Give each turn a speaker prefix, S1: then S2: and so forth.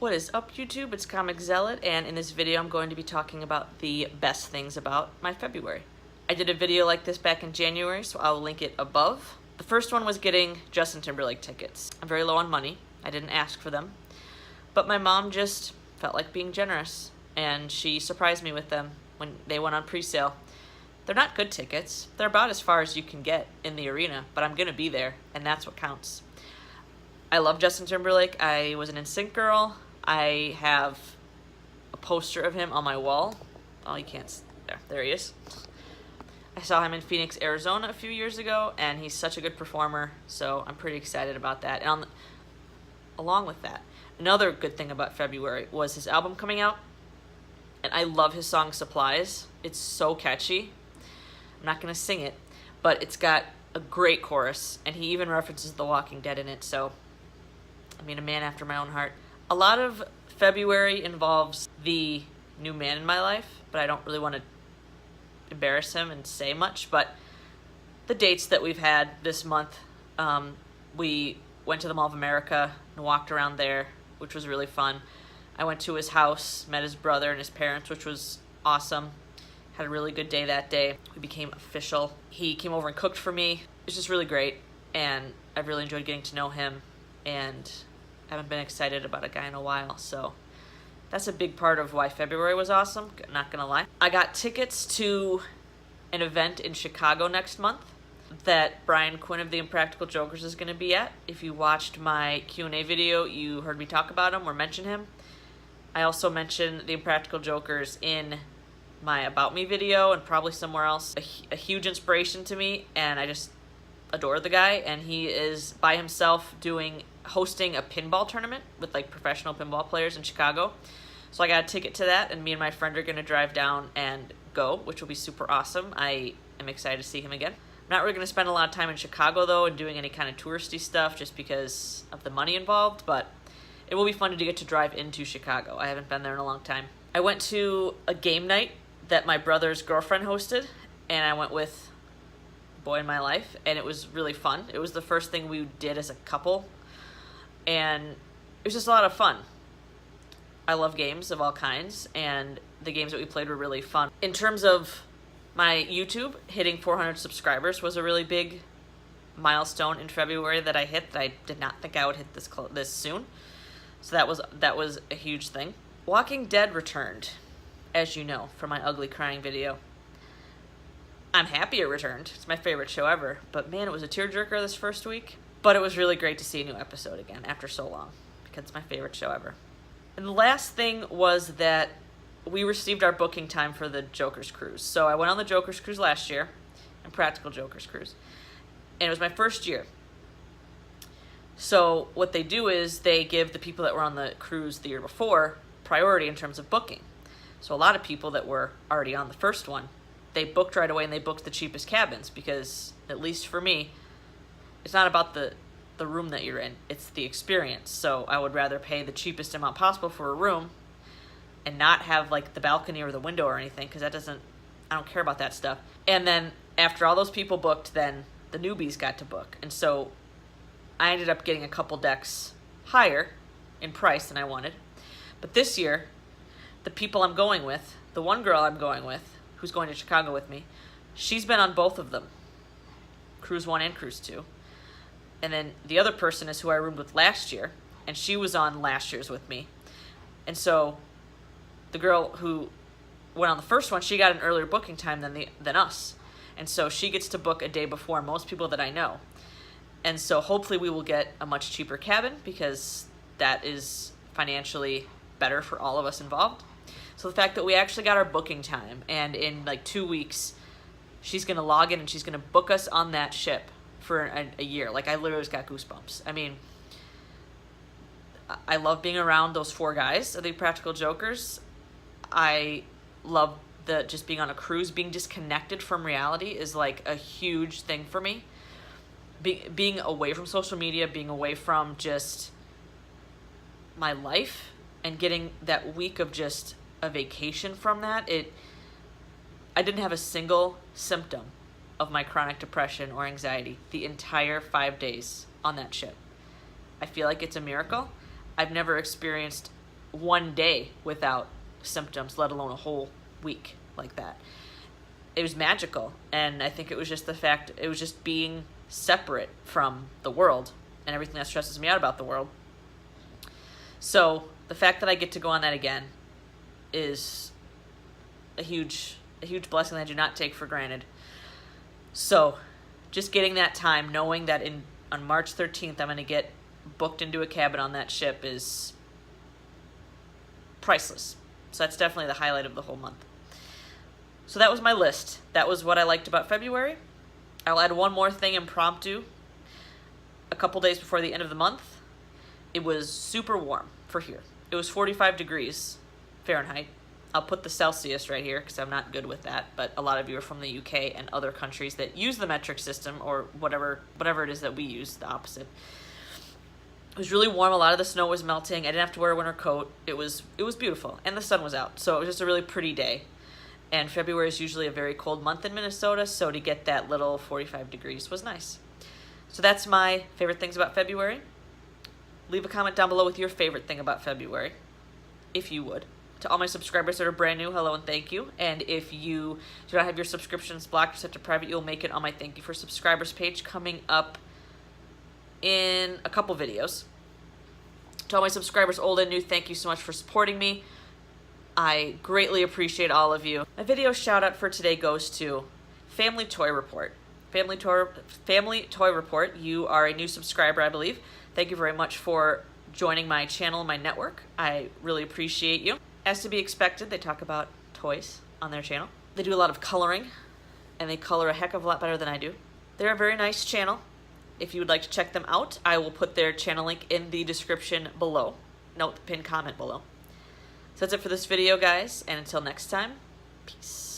S1: What is up, YouTube? It's Comic Zealot, and in this video I'm going to be talking about the best things about my February. I did a video like this back in January, so I'll link it above. The first one was getting Justin Timberlake tickets. I'm very low on money. I didn't ask for them. But my mom just felt like being generous, and she surprised me with them when they went on pre-sale. They're not good tickets. They're about as far as you can get in the arena, but I'm gonna be there, and that's what counts. I love Justin Timberlake. I was an NSYNC girl. I have a poster of him on my wall. Oh, you can't. There he is. I saw him in Phoenix, Arizona a few years ago, and he's such a good performer, so I'm pretty excited about that. And along with that, another good thing about February was his album coming out, and I love his song Supplies. It's so catchy. I'm not going to sing it, but it's got a great chorus, and he even references The Walking Dead in it, so, I mean, a man after my own heart. A lot of February involves the new man in my life, but I don't really want to embarrass him and say much, but the dates that we've had this month, we went to the Mall of America and walked around there, which was really fun. I went to his house, met his brother and his parents, which was awesome. Had a really good day that day. We became official. He came over and cooked for me. It was just really great, and I've really enjoyed getting to know him, and I haven't been excited about a guy in a while, so that's a big part of why February was awesome, not gonna lie. I got tickets to an event in Chicago next month that Brian Quinn of the Impractical Jokers is gonna be at. If you watched my Q&A video, you heard me talk about him or mention him. I also mentioned the Impractical Jokers in my About Me video and probably somewhere else. A huge inspiration to me, and I just adore the guy, and he is by himself hosting a pinball tournament with like professional pinball players in Chicago. So I got a ticket to that, and me and my friend are going to drive down and go, which will be super awesome. I am excited to see him again. I'm not really going to spend a lot of time in Chicago though and doing any kind of touristy stuff just because of the money involved, but it will be fun to get to drive into Chicago. I haven't been there in a long time. I went to a game night that my brother's girlfriend hosted, and I went with the boy in my life, and it was really fun. It was the first thing we did as a couple, and it was just a lot of fun. I love games of all kinds, and the games that we played were really fun. In terms of my YouTube, hitting 400 subscribers was a really big milestone in February that I hit that I did not think I would hit this soon. So that was a huge thing. Walking Dead returned, as you know, from my ugly crying video. I'm happy it returned. It's my favorite show ever, but man, it was a tearjerker this first week. But it was really great to see a new episode again after so long, because it's my favorite show ever. And the last thing was that we received our booking time for the Joker's Cruise. So I went on the Joker's Cruise last year, Impractical Joker's Cruise, and it was my first year. So what they do is they give the people that were on the cruise the year before priority in terms of booking. So a lot of people that were already on the first one, they booked right away, and they booked the cheapest cabins because, at least for me, it's not about the room that you're in, it's the experience. So I would rather pay the cheapest amount possible for a room and not have like the balcony or the window or anything, because I don't care about that stuff. And then after all those people booked, then the newbies got to book. And so I ended up getting a couple decks higher in price than I wanted. But this year, the people I'm going with, the one girl I'm going with, who's going to Chicago with me, she's been on both of them, Cruise 1 and Cruise 2. And then the other person is who I roomed with last year, and she was on last year's with me. And so the girl who went on the first one, she got an earlier booking time than us. And so she gets to book a day before most people that I know. And so hopefully we will get a much cheaper cabin, because that is financially better for all of us involved. So the fact that we actually got our booking time, and in like 2 weeks, she's going to log in and she's going to book us on that ship for a year. Like, I literally just got goosebumps. I mean, I love being around those four guys, the Practical Jokers. I love just being on a cruise. Being disconnected from reality is like a huge thing for me. Being away from social media, being away from just my life, and getting that week of just a vacation from that, I didn't have a single symptom of my chronic depression or anxiety the entire 5 days on that ship. I feel like it's a miracle. I've never experienced one day without symptoms, let alone a whole week like that. It was magical, and I think it was just the fact, it was just being separate from the world and everything that stresses me out about the world. So the fact that I get to go on that again is a huge blessing that I do not take for granted. So just getting that time, knowing that on March 13th I'm going to get booked into a cabin on that ship is priceless. So that's definitely the highlight of the whole month. So that was my list. That was what I liked about February. I'll add one more thing impromptu. A couple days before the end of the month, it was super warm for here. It was 45 degrees Fahrenheit. I'll put the Celsius right here because I'm not good with that, but a lot of you are from the UK and other countries that use the metric system, or whatever it is that we use, the opposite. It was really warm. A lot of the snow was melting. I didn't have to wear a winter coat. It was beautiful, and the sun was out, so it was just a really pretty day. And February is usually a very cold month in Minnesota, so to get that little 45 degrees was nice. So that's my favorite things about February. Leave a comment down below with your favorite thing about February, if you would. To all my subscribers that are brand new, hello and thank you. And if you do not have your subscriptions blocked or set to private, you'll make it on my thank you for subscribers page coming up in a couple videos. To all my subscribers, old and new, thank you so much for supporting me. I greatly appreciate all of you. My video shout out for today goes to Family Toy Report. Family Toy Report, you are a new subscriber, I believe. Thank you very much for joining my channel, my network. I really appreciate you. As to be expected, they talk about toys on their channel. They do a lot of coloring, and they color a heck of a lot better than I do. They're a very nice channel. If you would like to check them out, I will put their channel link in the description below. Note the pinned comment below. So that's it for this video, guys, and until next time, peace.